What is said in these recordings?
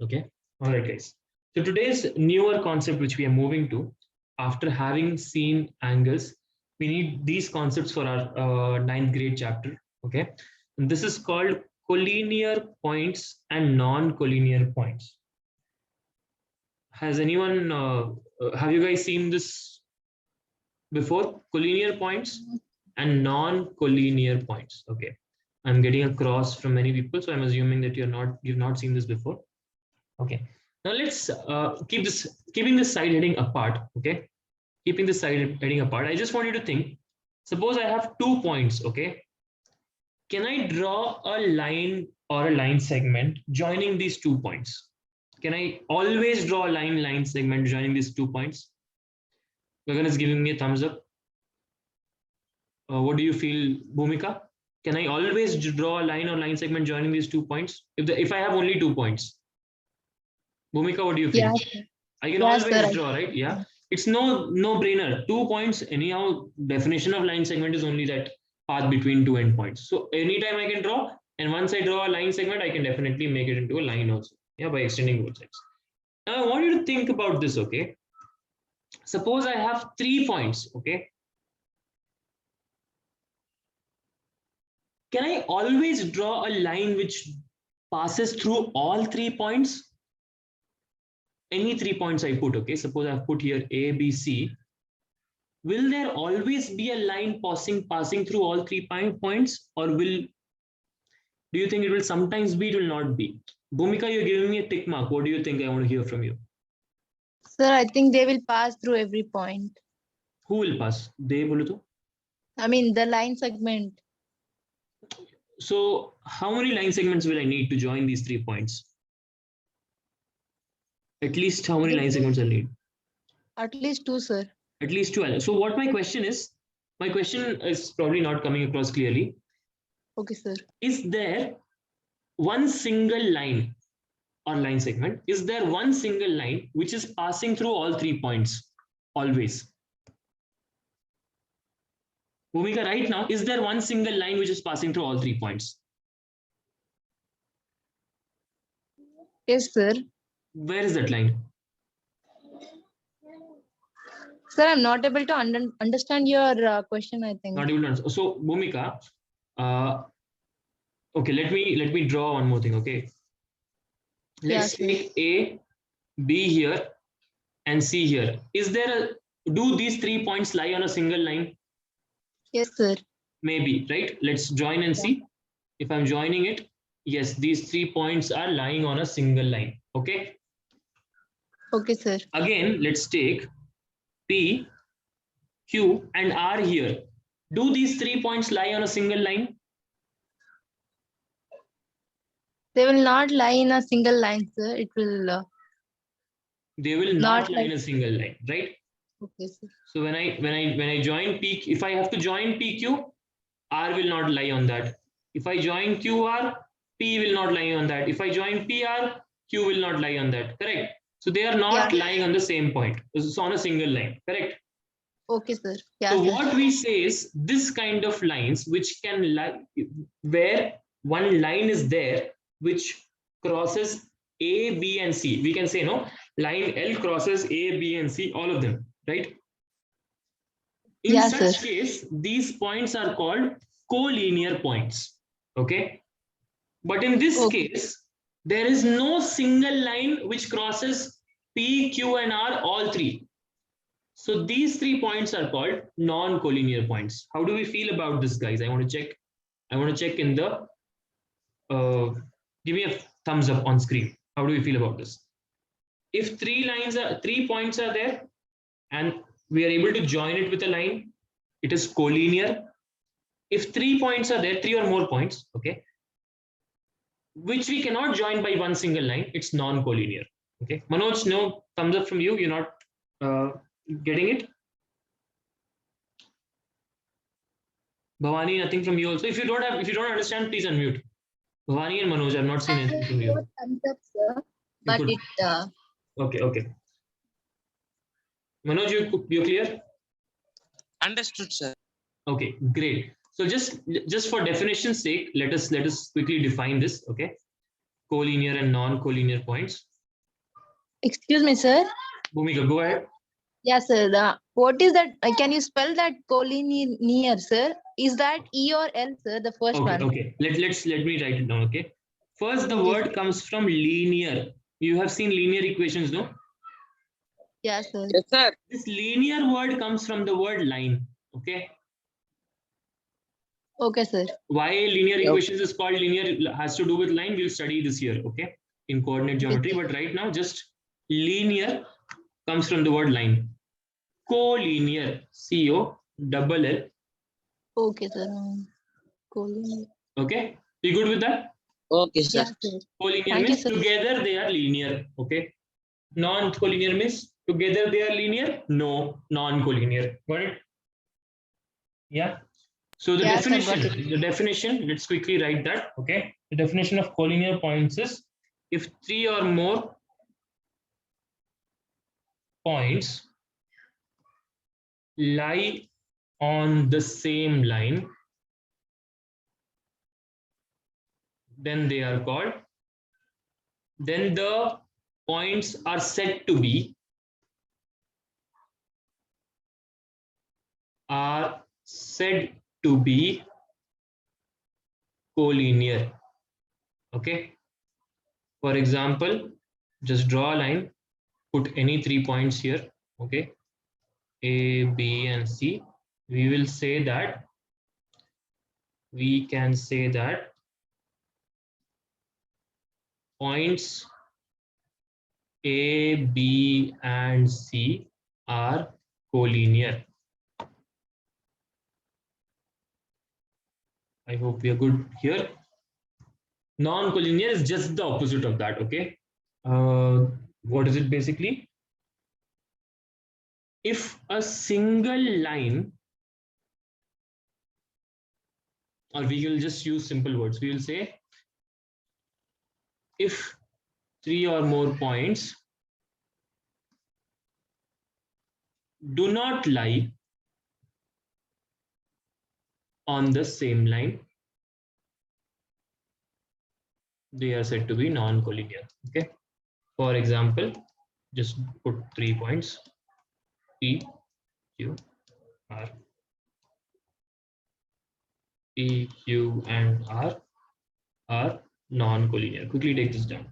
Okay. All right, guys. So today's newer concept which we are moving to, after having seen angles, we need these concepts for our ninth grade chapter. Okay. And this is called collinear points and non-collinear points. Has anyone, have you guys seen this before? Collinear points and non-collinear points. Okay. I'm getting a cross from many people, so I'm assuming that you've not seen this before. Okay. Now let's keeping this side heading apart. Okay. Keeping this side heading apart. I just want you to think, suppose I have 2 points. Okay. Can I draw a line or a line segment joining these 2 points? Can I always draw a line segment joining these 2 points? Gagan is giving me a thumbs up. What do you feel, Bhumika? Can I always draw a line or line segment joining these 2 points? If I have only 2 points? Bhumika, what do you feel? Yeah. I can Yes, always sir. draw, right? Yeah. It's no brainer. 2 points, anyhow, definition of line segment is only that path between 2 endpoints. So anytime I can draw, and once I draw a line segment, I can definitely make it into a line also. Yeah, by extending both sides. Now I want you to think about this, okay? Suppose I have 3 points, okay? Can I always draw a line which passes through all 3 points? Any 3 points I put, okay? Suppose I've put here A, B, C. Will there always be a line passing through all 3 points, or do you think it will sometimes be, it will not be? Bhumika, you're giving me a tick mark. What do you think? I want to hear from you. Sir, I think they will pass through every point. Who will pass? They bolo to? I mean, the line segment. So how many line segments will I need to join these 3 points? At least how many line segments I need? At least 2, sir. At least 2. So what my question is probably not coming across clearly. Okay, sir. Is there one single line or line segment? Is there one single line which is passing through all 3 points always? Bhumika, right now, is there one single line which is passing through all 3 points? Yes, sir. Where is that line? Sir, I'm not able to understand your question, I think. Not able to answer. So, Bhumika, okay, let me draw one more thing, okay? Let's take A, B here, and C here. Do these 3 points lie on a single line? Yes, sir. Maybe, right? Let's join and see. If I'm joining it, yes, these 3 points are lying on a single line. Okay. Okay, sir. Again, let's take P, Q, and R here. Do these 3 points lie on a single line? They will not lie in a single line, sir. It will. They will not lie in a single line, right? Okay, sir. So when I join P, if I have to join PQ, R will not lie on that. If I join QR, P will not lie on that. If I join PR, Q will not lie on that. Correct. So they are not lying on the same point. It's on a single line. Correct. Okay, sir. Yeah, so sir. what we say is this kind of lines which can lie where one line is there which crosses A, B, and C. We can say no, line L crosses A, B, and C, all of them, right? In such case, these points are called collinear points. Okay. But in this case, there is no single line which crosses P, Q, and R, all 3. So these 3 points are called non-collinear points. How do we feel about this, guys? I want to check in the give me a thumbs up on screen. How do we feel about this? If 3 points are there and we are able to join it with a line, it is collinear. If 3 points are there, 3 or more points, okay, which we cannot join by one single line, it's non-collinear. Okay, Manoj, no thumbs up from you. You're not getting it. Bhavani, nothing from you also. If you don't understand, please unmute. Bhavani and Manoj, I've not seen anything from you. Thumbs up, sir. But it. Okay. Manoj, you're clear? Understood, sir. Okay, great. So just for definition's sake, let us quickly define this. Okay, collinear and non-collinear points. Excuse me, sir. Bhumika, go ahead. Yes, sir. What is that? Can you spell that collinear, sir? Is that E or L, sir? The first Okay, one. okay. Let me write it down. Okay. First, the Okay, word sir. comes from linear. You have seen linear equations, no? Yes, sir. Yes, sir. This linear word comes from the word line. Okay. Okay, sir. Why linear Okay. equations is called linear has to do with line. We'll study this year. Okay. In coordinate geometry, Okay. but right now, just linear comes from the word line. Collinear, C-O-double-L. Okay, sir. Collinear. Okay. You good with that? Okay, sir. Yes, sir. Collinear Thank you, means sir. together they are linear. Okay. Non-collinear means together they are linear. No, non-collinear. Got it? Yeah. So the Yes, I got it. definition, let's quickly write that. Okay. The definition of collinear points is if three or more points lie on the same line, then they are called, then the points are said to be collinear. Okay. For example, just draw a line, put any 3 points here. Okay. A, B, and C. We can say that points A, B, and C are collinear. I hope we are good here. Non-collinear is just the opposite of that. Okay. What is it basically? If a single line, or we will just use simple words, we will say if three or more points do not lie on the same line, they are said to be non-collinear. Okay. For example, just put 3 points P, Q, R. P, Q, and R are non-collinear. Quickly take this down.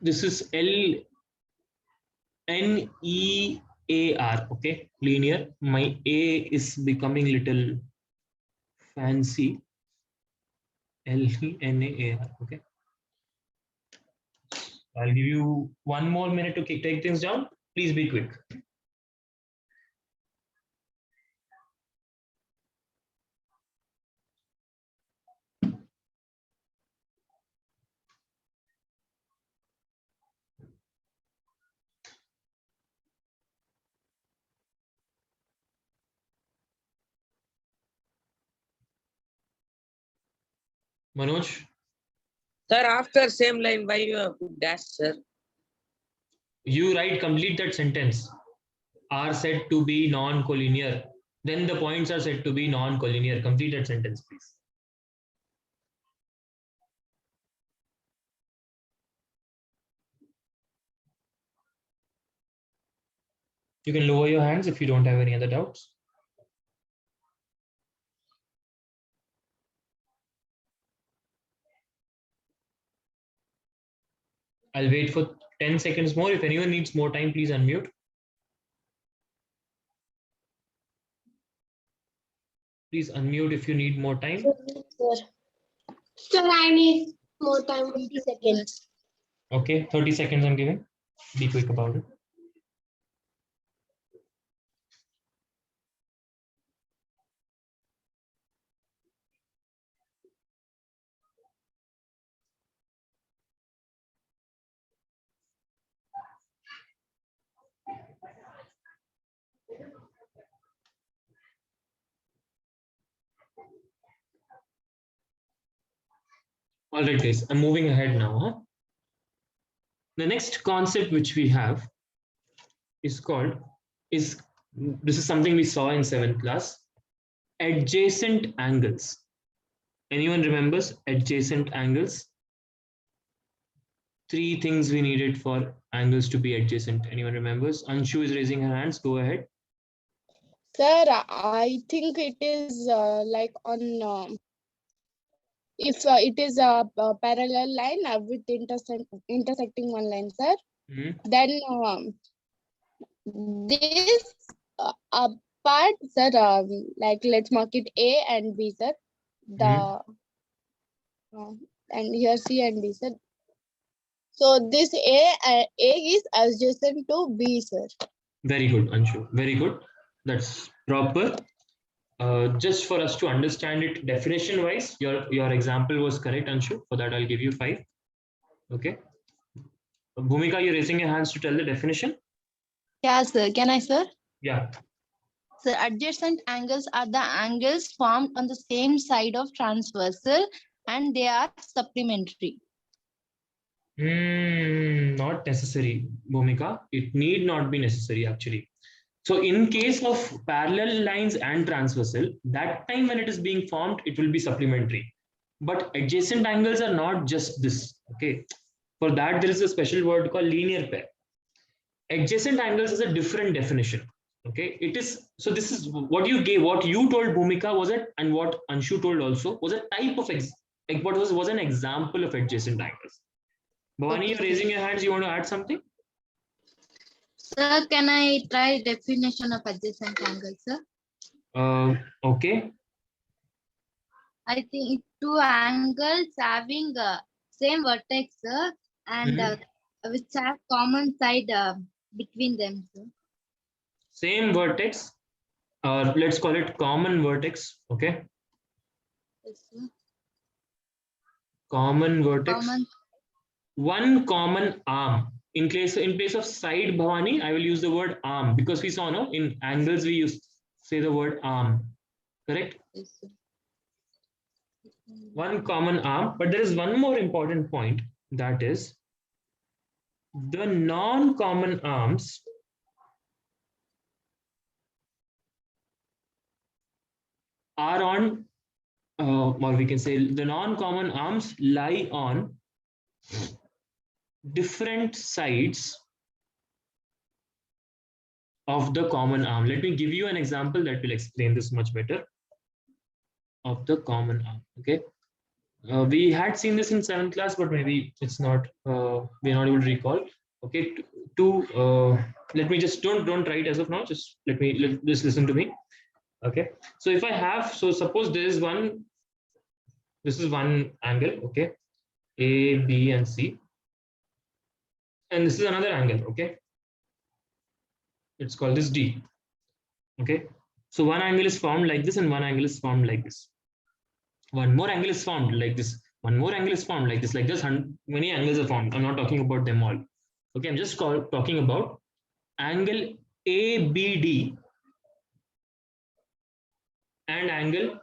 This is L-N-E-A-R. Okay, linear. My A is becoming little fancy. L-N-A-R. Okay. I'll give you 1 more minute to take things down. Please be quick. Manoj, Sir, after same line, why you have put dash, sir? you write complete that sentence. Are said to be non-collinear. Then the points are said to be non-collinear. Complete that sentence, please. You can lower your hands if you don't have any other doubts. I'll wait for 10 seconds more. If anyone needs more time, please unmute. Please unmute if you need more time. Sir, I need more time, 20 seconds. Okay, 30 seconds I'm giving. Be quick about it. All right, guys, I'm moving ahead now. Huh? The next concept which we have is this is something we saw in 7th class, adjacent angles. Anyone remembers adjacent angles? Three things we needed for angles to be adjacent. Anyone remembers? Anshu is raising her hands. Go ahead. Sir, I think it is like on if it is a parallel line with intersecting one line, sir. Mhm. Then this part, sir, like let's mark it A and B, sir. The and here C and D, sir. So this A is adjacent to B, sir. Very good, Anshu. Very good. That's proper. Just for us to understand it definition wise, your example was correct, Anshu. For that, I'll give you 5. Okay. Bhumika, you're raising your hands to tell the definition. Yeah, sir. Can I, sir? Yeah. So adjacent angles are the angles formed on the same side of transversal and they are supplementary. Not necessary, Bhumika. It need not be necessary actually. So in case of parallel lines and transversal, that time when it is being formed, it will be supplementary. But adjacent angles are not just this. Okay. For that, there is a special word called linear pair. Adjacent angles is a different definition. Okay. It is, so this is what you gave, what you told Bhumika was it, and what Anshu told also was a type of what was an example of adjacent angles. Bhavani, you're raising your hands. You want to add something? Sir, can I try definition of adjacent angles, sir? Okay. I think two angles having same vertex, sir, and which have common side between them, sir. Same vertex, let's call it common vertex. Okay. Yes, sir. Common vertex. Common. One common arm. In place of side, Bhavani, I will use the word arm because we saw no in angles we use say the word arm. Correct? Yes, sir. One common arm, but there is one more important point, that is the non-common arms are on, or we can say the non-common arms lie on different sides of the common arm. Let me give you an example that will explain this much better. Of the common arm. Okay. We had seen this in 7th class, but maybe it's not, we're not able to recall. Okay. Let me just don't write as of now. Just just listen to me. Okay. So if I have, so suppose this is one angle. Okay. A, B, and C. And this is another angle. Okay. It's called this D. Okay. So one angle is formed like this and one angle is formed like this. One more angle is formed like this. One more angle is formed like this. Like this, many angles are formed. I'm not talking about them all. Okay, I'm just talking about angle ABD and angle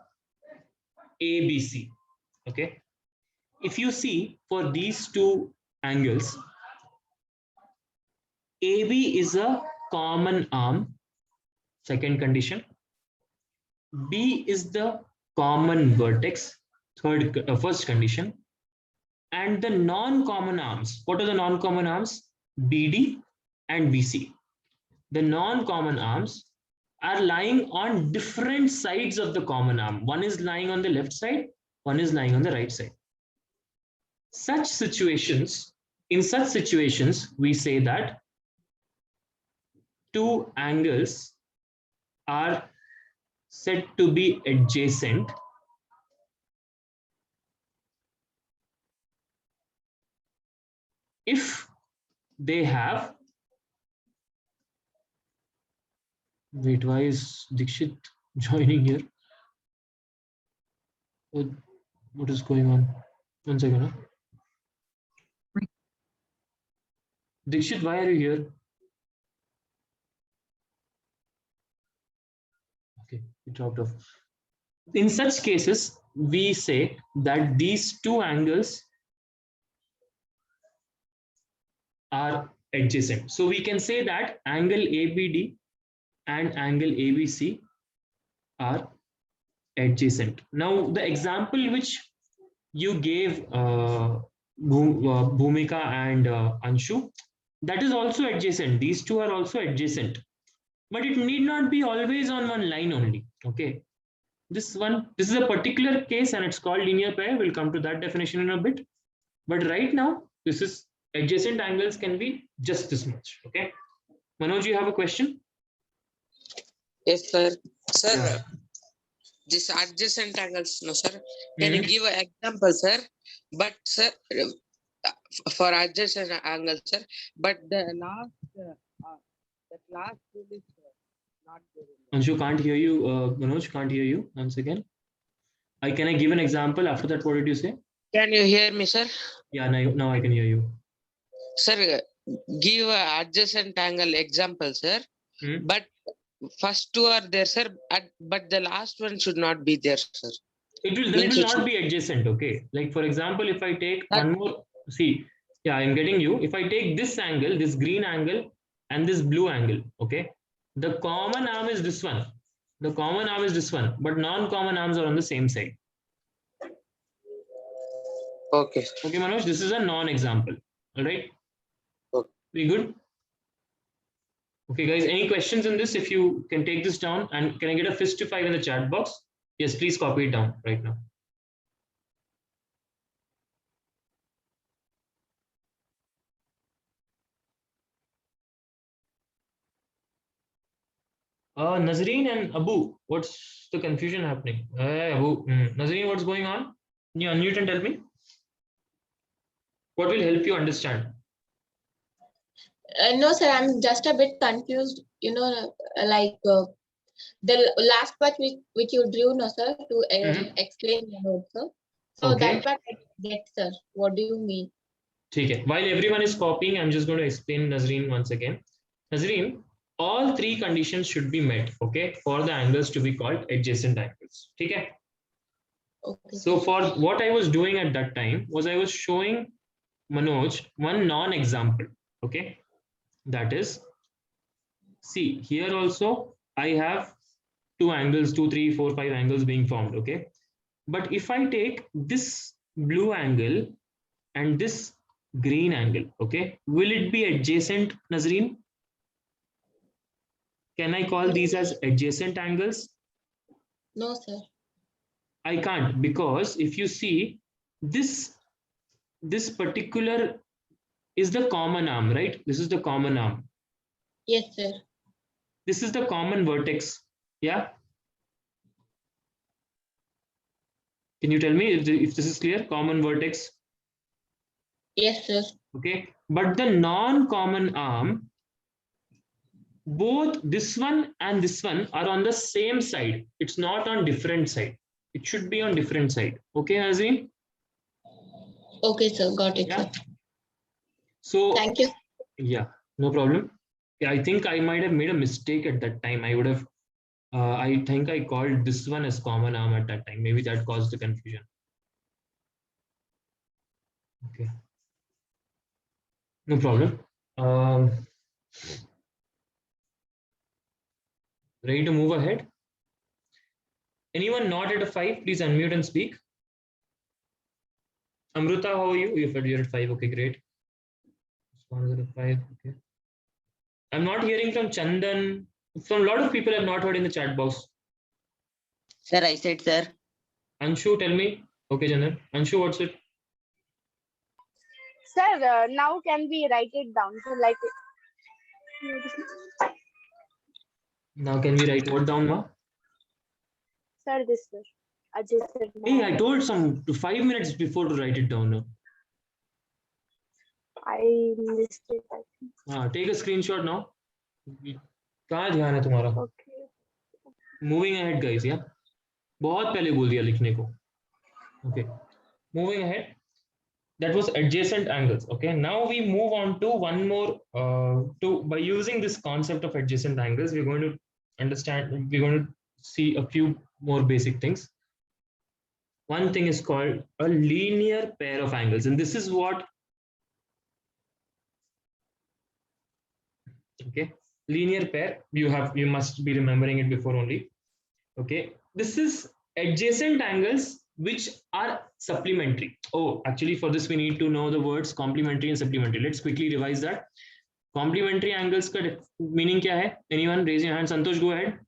ABC. Okay. If you see for these two angles, AB is a common arm. Second condition. B is the common vertex, first condition, and the non-common arms. What are the non-common arms? BD and BC. The non-common arms are lying on different sides of the common arm. One is lying on the left side, one is lying on the right side. In such situations, we say that two angles are said to be adjacent if they have, wait, why is Dikshit joining here? What is going on? 1 second. Huh? Dikshit, why are you here? Okay, he dropped off. In such cases, we say that these two angles are adjacent. So we can say that angle ABD and angle ABC are adjacent. Now, the example which you gave Bhumika and Anshu, that is also adjacent. These two are also adjacent, but it need not be always on one line only. Okay, this is a particular case and it's called linear pair. We'll come to that definition in a bit, but right now this is adjacent angles can be just this much. Okay, Manoj, you have a question? Yes, sir. Sir, Yeah. this adjacent angles, no, sir. Can you Mhm. give an example, sir? But, sir, for adjacent angles, sir. But the last rule is not there. Anshu can't hear you. Manoj can't hear you. Once again, can I give an example? After that, what did you say? Can you hear me, sir? Yeah, now I can hear you. Sir, give a adjacent angle example, sir. Hmm. But first two are there, sir. But the last one should not be there, sir. That Means will it not should- be adjacent. Okay, like for example, if I take That- one more, see, yeah, I'm getting you. If I take this angle, this green angle, and this blue angle, okay, the common arm is this one. The common arm is this one, but non-common arms are on the same side. Okay. Okay, Manoj, this is a non-example. All right. Okay. We good? Okay, guys, any questions in this? If you can take this down, and can I get a fist to 5 in the chat box? Yes, please copy it down right now. Nazreen and Abu, what's the confusion happening? Hey, Abu, Nazreen, what's going on? Can you unmute and tell me? What will help you understand? No, sir, I'm just a bit confused. The last part which you drew, no, sir, to explain the note, sir. So Okay. that part I get, sir. What do you mean? Okay. While everyone is copying, I'm just going to explain Nazreen once again. Nazreen, all three conditions should be met, okay, for the angles to be called adjacent angles. Okay. Okay. So for what I was doing at that time was I was showing Manoj one non-example. Okay. That is, see here also I have two angles, 2, 3, 4, 5 angles being formed. Okay. But if I take this blue angle and this green angle, okay, will it be adjacent, Nazreen? Can I call these as adjacent angles? No, sir. I can't, because if you see this particular is the common arm, right? This is the common arm. Yes, sir. This is the common vertex. Yeah. Can you tell me if this is clear? Common vertex. Yes, sir. Okay. But the non-common arm, both this one and this one are on the same side. It's not on different side. It should be on different side. Okay, Nazreen? Okay, sir. Got it, Yeah. sir. So Thank you. yeah, no problem. Yeah, I think I might have made a mistake at that time. I would have, I think I called this one as common arm at that time. Maybe that caused the confusion. Okay. No problem. Ready to move ahead? Anyone not at a 5, please unmute and speak. Amruta, how are you? You're at 5. Okay, great. 5. Okay. I'm not hearing from Chandan. From a lot of people I've not heard in the chat box. Sir, I said, sir. Anshu, tell me. Okay, Chandan. Anshu, what's it? Sir, now can we write it down? So like. Now can we write what down, ma? Sir, this sir. Adjacent. Hey, I told some 5 minutes before to write it down now. I missed it. I think. Take a screenshot now. कहाँ ध्यान है तुम्हारा? Okay. Moving ahead, guys. Yeah. बहुत पहले बोल दिया लिखने को. Okay. Moving ahead. That was adjacent angles. Okay. Now we move on to one more. By using this concept of adjacent angles, we're going to understand. We're going to see a few more basic things. One thing is called a linear pair of angles, and this is what. Okay. Linear pair, you must be remembering it before only. Okay, this is adjacent angles which are supplementary. Oh, actually for this we need to know the words complementary and supplementary. Let's quickly revise that. Complementary angles का meaning क्या है? Anyone raise your hand? Santosh, go ahead.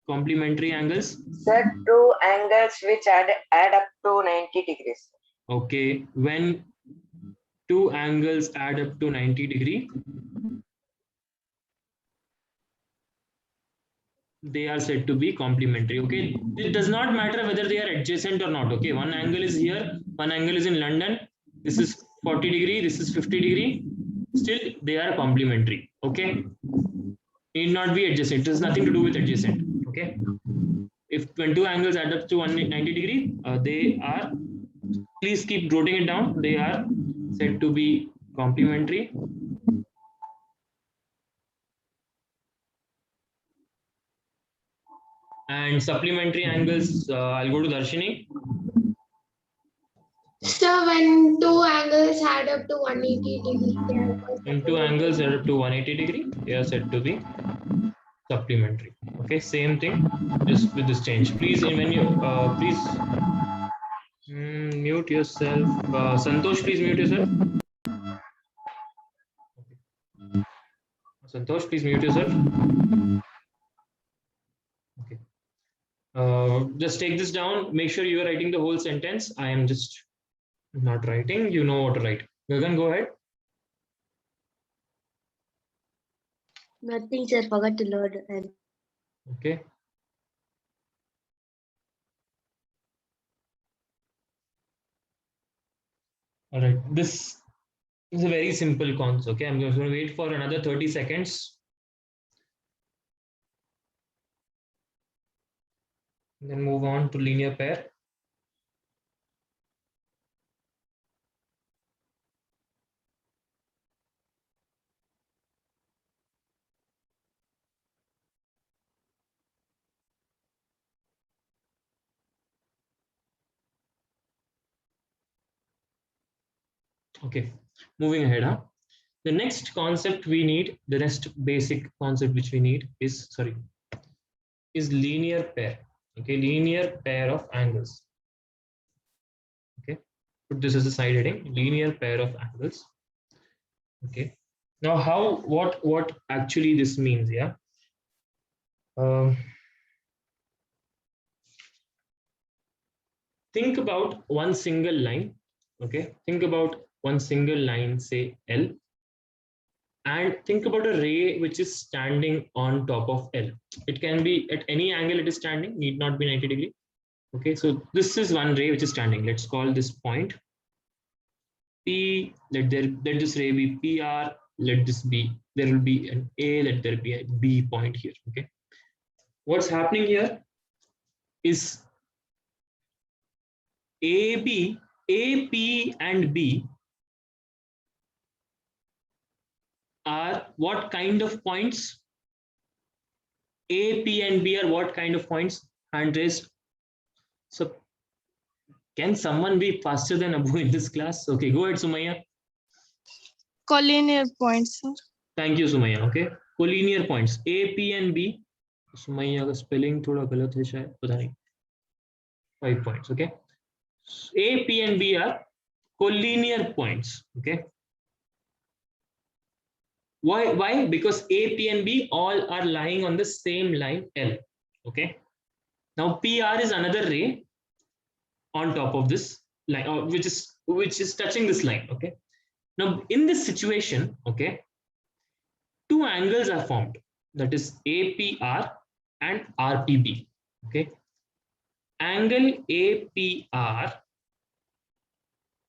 Complementary angles. Sir, two angles which add up to 90 degrees. Okay, when two angles add up to 90 degree, they are said to be complementary. Okay, it does not matter whether they are adjacent or not. Okay, one angle is here, one angle is in London, this is 40 degree, this is 50 degree, still they are complementary. Okay, need not be adjacent, it has nothing to do with adjacent. Okay, if when two angles add up to 190 degree, they are, please keep noting it down, they are said to be complementary. And supplementary angles, I'll go to Darshini. So when two angles add up to 180 degrees. When two angles add up to 180 degree, they are said to be supplementary. Okay, same thing, just with this change. Please, when you please mute yourself. Santosh, please mute yourself. Santosh, please mute yourself. Okay. Just take this down. Make sure you are writing the whole sentence. I am just not writing. You know what to write. Gagan, go ahead. Nothing, sir. Forgot to load. Okay. All right. This is a very simple concept. Okay, I'm just going to wait for another 30 seconds. Then move on to linear pair. Okay, moving ahead. The next concept we need, the next basic concept which we need is, is linear pair. Okay, linear pair of angles. Okay, put this as a side heading, linear pair of angles. Okay, now what actually this means? Yeah. Think about one single line. Okay, think about one single line, say L, and think about a ray which is standing on top of L. It can be at any angle it is standing, need not be 90 degree. Okay, so this is one ray which is standing. Let's call this point P. Let this ray be PR. Let this be, there will be an A. Let there be a B point here. Okay, what's happening here is AB, AP and B are what kind of points? A, P and B are what kind of points? Hand raised. So can someone be faster than Abu in this class? Okay, go ahead, Sumaya. Collinear points, sir. Thank you, Sumaya. Okay, collinear points A, P and B. Sumaya का spelling थोड़ा गलत है शायद, पता नहीं. 5 points. Okay, A, P and B are collinear points. Okay. Why? Because A, P and B all are lying on the same line L. Okay. Now PR is another ray on top of this line, which is touching this line. Okay. Now in this situation, okay, two angles are formed. That is APR and RPB. Okay. Angle APR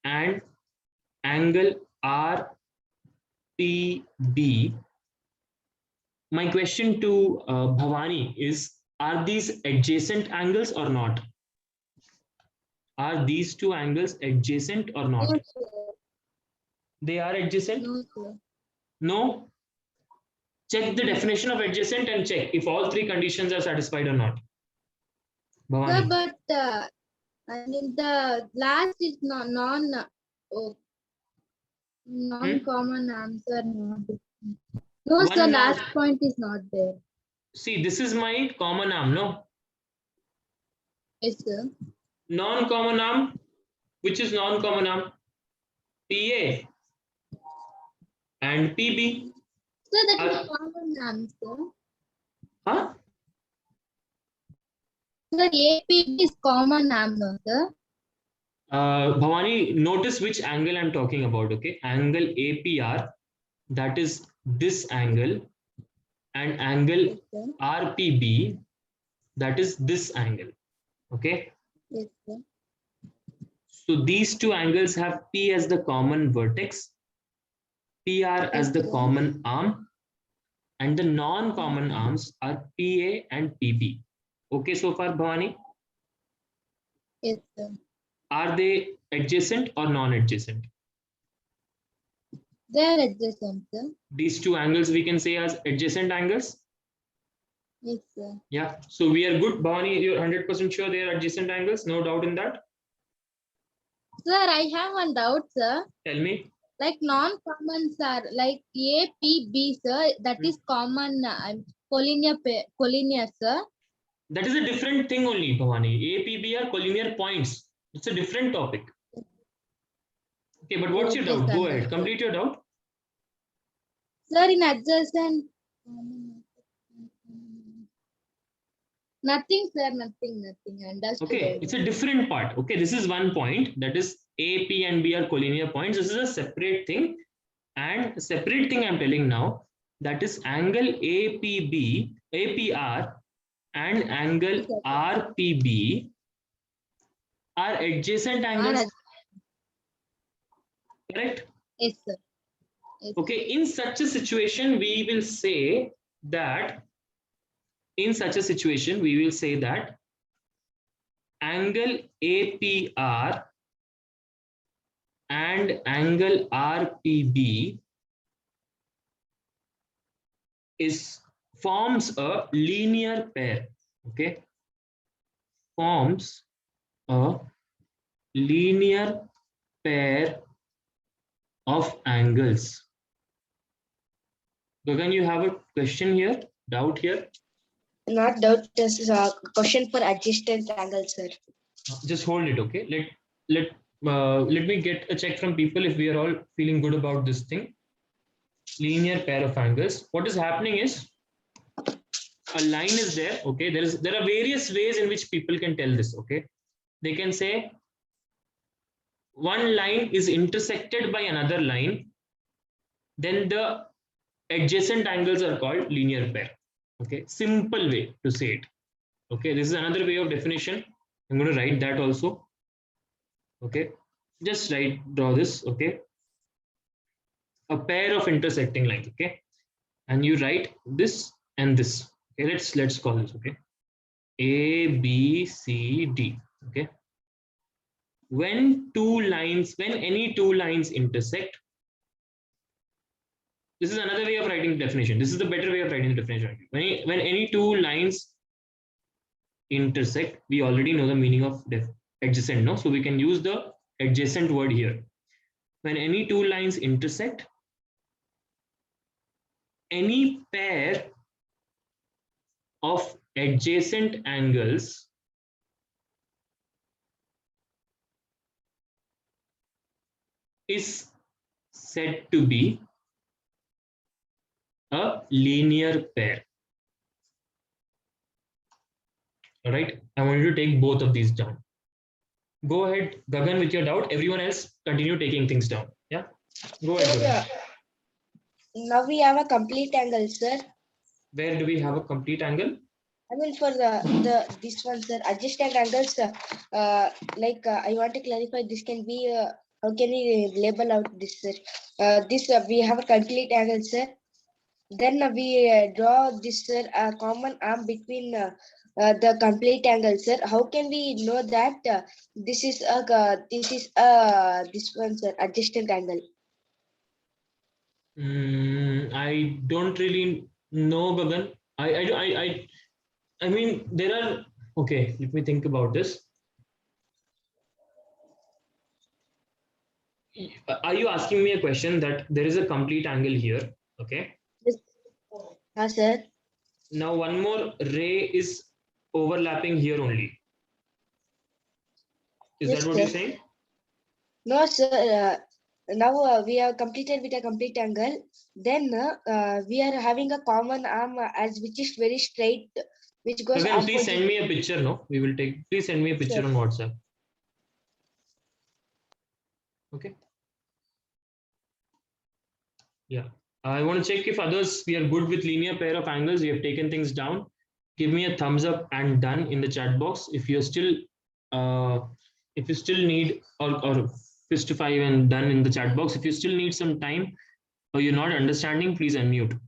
and angle RPB. My question to Bhavani is, are these adjacent angles or not? Are these two angles adjacent or not? No, sir. They are adjacent? No, sir. No? Check the definition of adjacent and check if all three conditions are satisfied or not. Sir, Bhavani. but I mean the last is non-common answer. No, One sir, more. last point is not there. See, this is my common arm, no? Yes, sir. Non-common arm. Which is non-common arm? PA and PB. Sir, that is common answer. Huh? Sir, APB is common arm, no, sir. Bhavani, notice which angle I'm talking about. Okay, angle APR, that is this angle, and angle Yes, sir. RPB, that is this angle. Okay, Yes, sir. so these two angles have P as the common vertex, PR as the Okay. common arm, and the non-common arms are PA and PB. Okay, so far, Bhavani, Yes, sir. are they adjacent or non-adjacent? They are adjacent, sir. These two angles we can say as adjacent angles. Yes, sir. Yeah, so we are good. Bhavani, you're 100% sure they are adjacent angles? No doubt in that? Sir, I have one doubt, sir. Tell me. Like non-commons are like A, P, B, sir. That is common collinear, sir. That is a different thing only, Bhavani. A, P, B are collinear points. It's a different topic. Okay, but what's your doubt? Go ahead, complete your doubt. Sir, in adjacent. Nothing, sir. Nothing. Understood. Okay, it's a different part. Okay, this is one point. That is A, P, and B are collinear points. This is a separate thing. And separate thing I'm telling now, that is angle APB, APR and angle RPB are adjacent angles. Correct? Yes, sir. Yes. Okay, in such a situation, we will say that angle APR and angle RPB forms a linear pair. Okay, forms a linear pair of angles. Gagan, you have a question here, doubt here? Not doubt, this is a question for adjacent angle, sir. Just hold it, okay? Let me get a check from people if we are all feeling good about this thing. Linear pair of angles. What is happening is a line is there, okay? There are various ways in which people can tell this, okay? They can say one line is intersected by another line, then the adjacent angles are called linear pair. Okay, simple way to say it. Okay, this is another way of definition. I'm going to write that also. Okay, just draw this. Okay, a pair of intersecting lines. Okay, and you write this and this. Okay, let's call this. Okay, A, B, C, D. Okay, when any two lines intersect, this is another way of writing the definition. This is the better way of writing the definition. When any two lines intersect, we already know the meaning of adjacent, no? So we can use the adjacent word here. When any two lines intersect, any pair of adjacent angles is said to be a linear pair. All right, I want you to take both of these down. Go ahead, Gagan, with your doubt. Everyone else, continue taking things down. Yeah, go ahead. Sir, now we have a complete angle, sir. Where do we have a complete angle? I mean, for this one, sir, adjacent angles. I want to clarify. This can be. How can we label out this, sir? We have a complete angle, sir. Then we draw this, sir, a common arm between the complete angle, sir. How can we know that this one, sir, adjacent angle? I don't really know, Gagan. I mean, there are. Okay, let me think about this. Are you asking me a question that there is a complete angle here? Okay. Yes, sir. Now one more ray is overlapping here only. Is Yes, that what you're sir. saying? No, sir. Now we have completed with a complete angle. Then we are having a common arm as which is very straight, which goes Gagan, please opposite. send me a picture. No, we will take. Please send me a picture Sure. on WhatsApp. Okay. Yeah. I want to check if others we are good with linear pair of angles. We have taken things down. Give me a thumbs up and done in the chat box. If you still need or fist to 5 and done in the chat box. If you still need some time or you're not understanding, please unmute.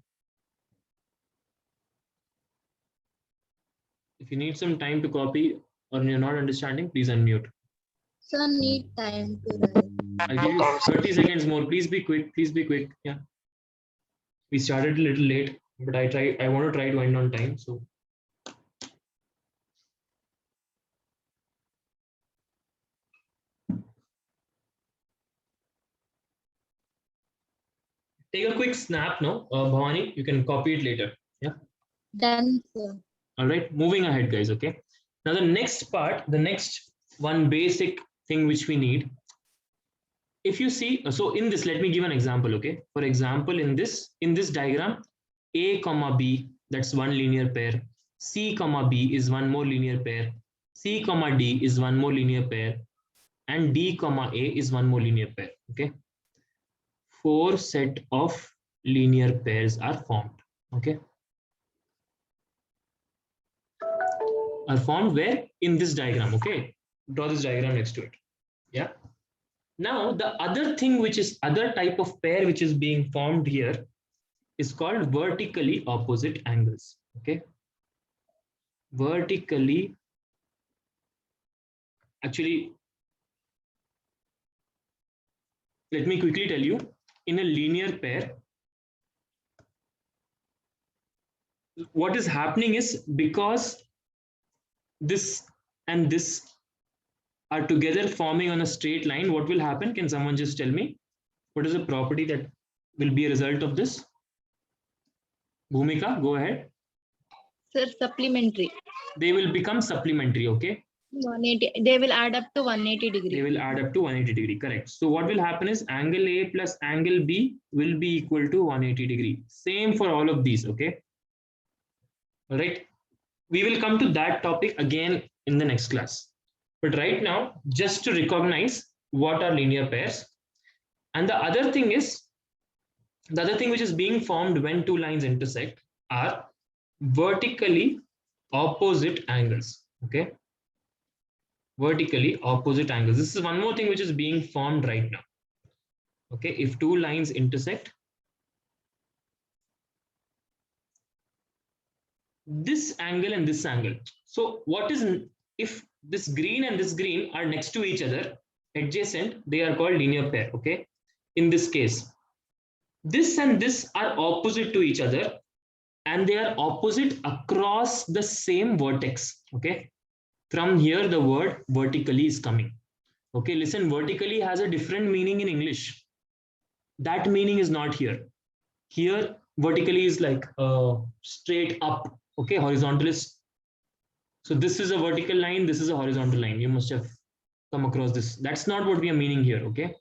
If you need some time to copy or you're not understanding, please unmute. So need time to write. I'll give you 30 seconds more. Please be quick. Please be quick. Yeah. We started a little late, but I want to try to end on time. So take a quick snap now. Bhavani, you can copy it later. Yeah. Done, sir. All right. Moving ahead, guys. Okay. Now the next part, the next one basic thing which we need. If you see, so in this, let me give an example. Okay. For example, in this diagram, A comma B, that's one linear pair. C comma B is one more linear pair. C comma D is one more linear pair. And D comma A is one more linear pair. Okay. 4 set of linear pairs are formed. Okay. Are formed where? In this diagram. Okay. Draw this diagram next to it. Yeah. Now the other thing which is other type of pair which is being formed here is called vertically opposite angles. Okay. Vertically, actually, let me quickly tell you, in a linear pair, what is happening is because this and this are together forming on a straight line, what will happen? Can someone just tell me what is the property that will be a result of this? Bhumika, go ahead. Sir, supplementary. They will become supplementary. Okay. 180. They will add up to 180 They degree. will add up to 180 degree. Correct. So what will happen is angle A plus angle B will be equal to 180 degree. Same for all of these. Okay. All right. We will come to that topic again in the next class. But right now, just to recognize what are linear pairs. And the other thing is, the other thing which is being formed when two lines intersect are vertically opposite angles. Okay. Vertically opposite angles. This is one more thing which is being formed right now. Okay. If two lines intersect, this angle and this angle. So what is, if this green and this green are next to each other, adjacent, they are called linear pair. Okay. In this case, this and this are opposite to each other and they are opposite across the same vertex. Okay. From here, the word vertically is coming. Okay. Listen, vertically has a different meaning in English. That meaning is not here. Here, vertically is like straight up. Okay. Horizontal is. So this is a vertical line. This is a horizontal line. You must have come across this. That's not what we are meaning here. Okay.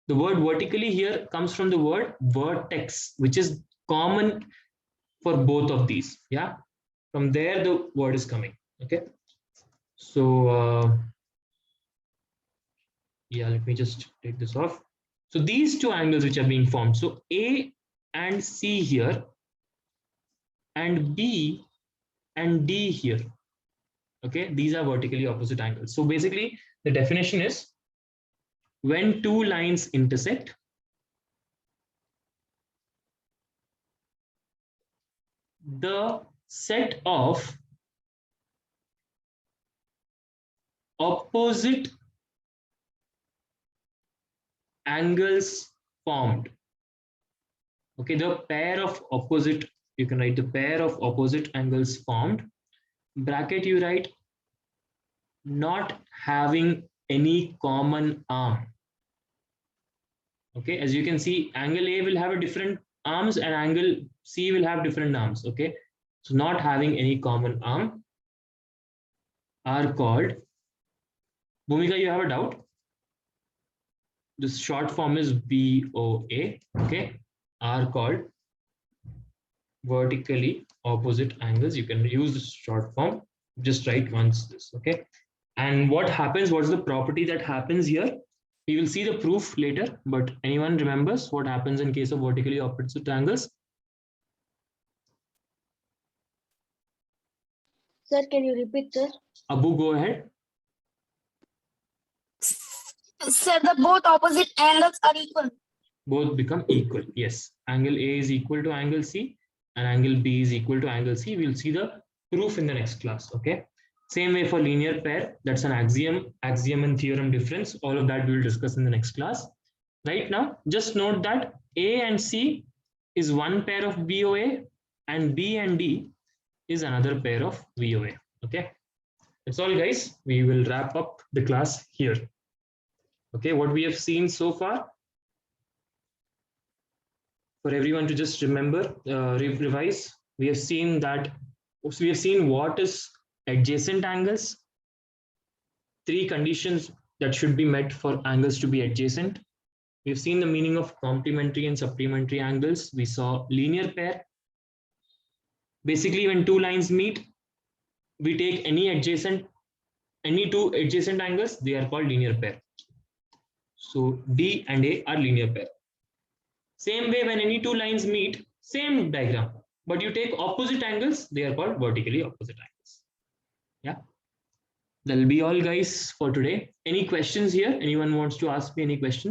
The word vertically here comes from the word vertex, which is common for both of these. Yeah. From there, the word is coming. Okay. So, yeah, let me just take this off. So these two angles which are being formed. So A and C here and B and D here. Okay. These are vertically opposite angles. So basically the definition is when two lines intersect, the set of opposite angles formed. Okay, the pair of opposite, you can write the pair of opposite angles formed. Bracket you write not having any common arm. Okay, as you can see, angle A will have a different arms and angle C will have different arms. Okay, so not having any common arm are called Bhumika, you have a doubt? This short form is BOA, okay, are called vertically opposite angles. You can use this short form, just write once this, okay. And what happens, what's the property that happens here? We will see the proof later, but anyone remembers what happens in case of vertically opposite angles? Sir, can you repeat, sir? Abu, go ahead. Sir, the both opposite angles are equal. Both become equal. Yes, angle A is equal to angle C and angle B is equal to angle C. We'll see the proof in the next class, okay. Same way for linear pair, that's an axiom and theorem difference. All of that we will discuss in the next class. Right now, just note that A and C is one pair of BOA and B and D is another pair of VOA, okay. That's all, guys. We will wrap up the class here. Okay, what we have seen so far, for everyone to just remember, revise, we have seen that, so we have seen what is adjacent angles, 3 conditions that should be met for angles to be adjacent. We've seen the meaning of complementary and supplementary angles. We saw linear pair. Basically, when 2 lines meet, we take any 2 adjacent angles, they are called linear pair. So D and A are linear pair. Same way, when any 2 lines meet, same diagram, but you take opposite angles, they are called vertically opposite angles. Yeah, that'll be all, guys, for today. Any questions here? Anyone wants to ask me any questions?